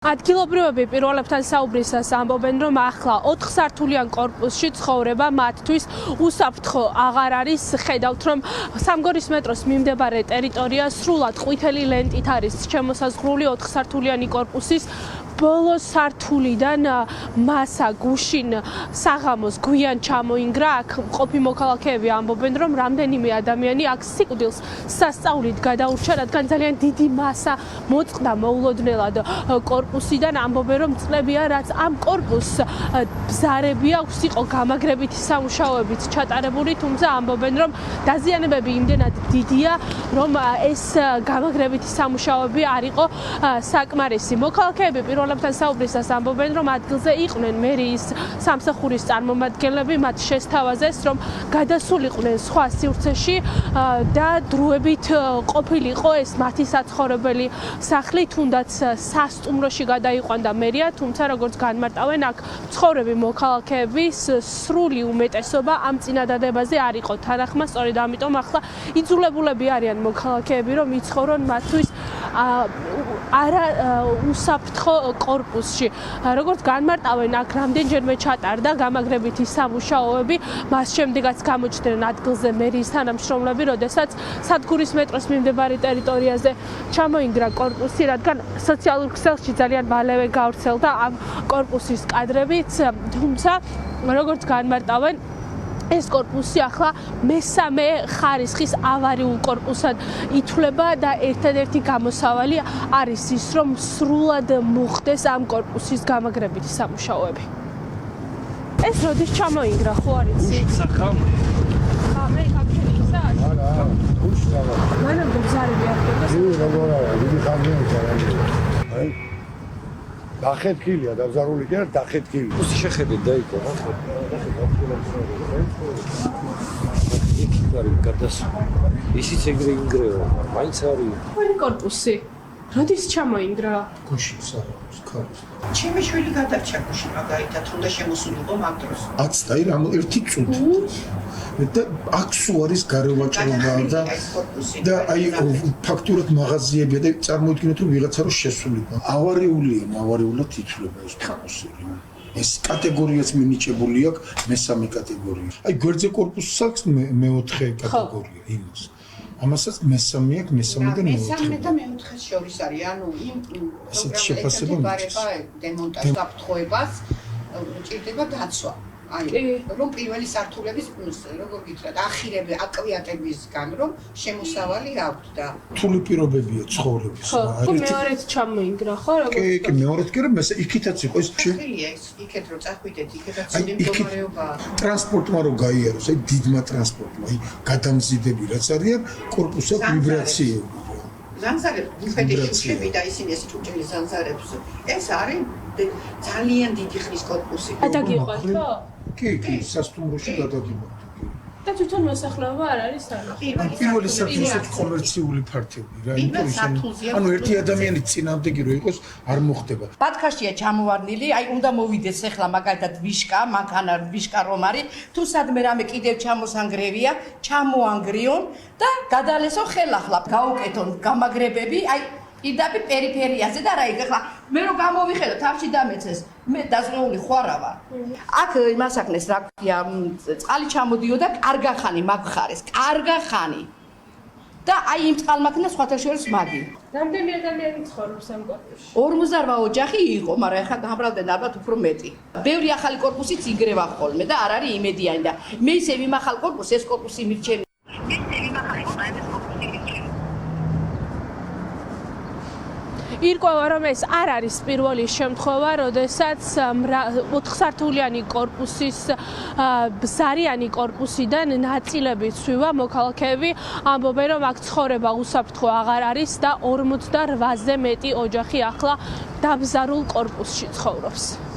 ადგილობრივები პირველებთან საუბრისას ამბობენ, რომ ახლა 4 სართულიან კორპუსში ცხოვრება მათთვის უსაფრთხო აღარ არის. ხედავთ, რომ სამგორის მეტროს მიმდებარე ტერიტორია სრულად ყვითელი ლენტით არის შემოსაზღვრული 4 სართულიანი კორპუსის ბოლო სართულიდან მასა გუშინ საღამოს გვიან ჩამოინგრა. აქ მყოფი მოქალაქეები ამბობენ, რომ რამდენიმე ადამიანი აქ სიკვდილს სასწაულით გადაურჩა, რადგან ძალიან დიდი მასა მოწყდა მოულოდნელად კორპუსიდან. ამბობენ, რომ წლებია, რაც ამ კორპუსს ბზარები აქვს, იყო გამაგრებითი სამუშაოებიც ჩატარებული, თუმცა ამბობენ, რომ დაზიანებები იმდენად დიდია, რომ ეს გამაგრებითი სამუშაოები არ იყო საკმარისი. მოქალაქეები პირველებთან საუბრისას ამბობენ, რომ ადგილზე იყვნენ მერიის სამსახურის წარმომადგენლები, მათ შესთავაზეს, რომ გადასულიყვნენ სხვა სივრცეში და დროებით ყოფილიყო ეს მათი საცხოვრებელი სახლი, თუნდაც სასტუმროში გადაიყვანდა მერია, თუმცა როგორც განმარტავენ, აქ მცხოვრები მოქალაქეების სრული უმეტესობა ამ წინადადებაზე არ იყო თანახმა, სწორედ ამიტომ ახლა იძულებულები არიან მოქალაქეები, რომ იცხოვრონ მათთვის არა უსაფრთხო კორპუსში. როგორც განმარტავენ, აქ რამდენჯერმე ჩატარდა გამაგრებითი სამუშაოები, მას შემდეგაც გამოჩნდნენ ადგილზე მერიის თანამშრომლები, როდესაც სადგურის მეტროს მიმდებარე ტერიტორიაზე ჩამოინგრა კორპუსი, რადგან სოციალურ ქსელში ძალიან მალევე გავრცელდა ამ კორპუსის კადრებიც, თუმცა როგორც განმარტავენ, ეს კორპუსი ახლა მესამე ხარისხის ავარიულ კორპუსად ითვლება და ერთადერთი გამოსავალი არის ის, რომ სრულად მოხდეს ამ კორპუსის გამაგრებითი სამუშაოები. ეს როდის ჩამოინგრა, ხო არ იცი? სახამე. ხამე კაფეში ისა? არა, უშავა. მანამდე ბზარები არ ყოფილა. როგორ არა, დიდი ხანია ჩავარდი. აი. დახეთქილია, დაბზარული კი არა, დახეთქილია. უსი შეხედეთ და იქ რა ხო? იქ არის გადასული. ისიც ეგრე ინგრევა, მაინც არის. ორი კორპუსი. როდის ჩამოინგრა? გუში საღამოს ქარს. ჩემი შვილი გადარჩა გუში მაგალითად, უნდა შემოსულიყო მაგ დროს. 10 და რამ ერთი წუთი. და აქ სულ არის გარევაჭრობა და აი ფაქტურად მაღაზიებია და წარმოიდგინეთ რომ ვიღაცა რო შესულიყო. ავარიულად ითვლება ეს კორპუსი. ეს კატეგორიაც მინიჭებული აქვს მესამე კატეგორია. აი გვერდზე კორპუსს აქვს მეოთხე კატეგორია იმას. ამასაც მესამე აქვს, მესამე და მეოთხე. მესამე და მეოთხე შორის არის, ანუ იმ ესეთ შეფასება ვარება დემონტაჟ საფრთხოებას ჭირდება დაცვა. აი, რომ პირველი სართულების როგორ გითხრათ, ახირები, აკვიატებისგან რომ შემოსავალი აქვს და რთული პირობებია ცხოვრების. ხო, მეორეც ჩამოინგრა, ხო, როგორც კი, მეორედ კი რა, იქითაც იყო ეს ხილია ეს, იქეთ რომ წახვიდეთ, იქეთაც ცივი მდგომარეობაა. ტრანსპორტმა რო გაიაროს, აი დიდმა ტრანსპორტმა, აი გადამზიდები რაც არიან, კორპუსი აქვს ვიბრაციები. ზანზარები, ბუფეტი შუშები და ისინი ეს ჭუჭელი ზანზარებს. ეს არის ძალიან დიდი ხნის კორპუსი. გადაგიყვანთ, ხო? კი, სასტუმროში გადაგიყვანთ. და თვითონ მოსახლეობა არ არის არა. პირველი სართულზე კომერციული ფართები რა, ანუ ერთი ადამიანი წინამდე რო იყოს არ მოხდება. ბათქაშია ჩამოვარდნილი, აი უნდა მოვიდეს ახლა მაგალითად ვიშკა, მანქანა ვიშკა რომ არის, თუ სადმე რამე კიდევ ჩამოსანგრევია, ჩამოანგრიონ და გადალესო ხელახლა, გაუკეთონ გამაგრებები, აი პირდაპირ პერიფერიაზე და რა იქ ახლა მე რო გამოვიხედო თავში დამეცეს მე დაზღვეული ხوارა ვარ აქ იმას აკნეს რა ქვია წყალი ჩამოდიოდა კარგა ხანი მაგხარეს კარგა ხანი და აი იმ წყალმაქნას სხვათა შორის მაგი რამდენი ადამიანი ცხოვრობს ამ კორპუსში? 58 ოჯახი იყო, მაგრამ ახლა გამბრალდნენ ალბათ უფრო მეტი. ბევრი ახალი კორპუსიც იგრევა ხოლმე და არ არის იმედიანი და მე ისე ვიმახალ კორპუსს ეს კორპუსი მირჩენია. ირკვევა, რომ ეს არ არის პირველი შემთხვევა, როდესაც 4 სართულიანი კორპუსის ბზარიანი კორპუსიდან ნაწილები ცვივა. მოქალაქეები ამბობენ, რომ აქ ცხოვრება უსაფრთხო აღარ არის და 48-ზე მეტი ოჯახი ახლა დაბზარულ კორპუსში ცხოვრობს.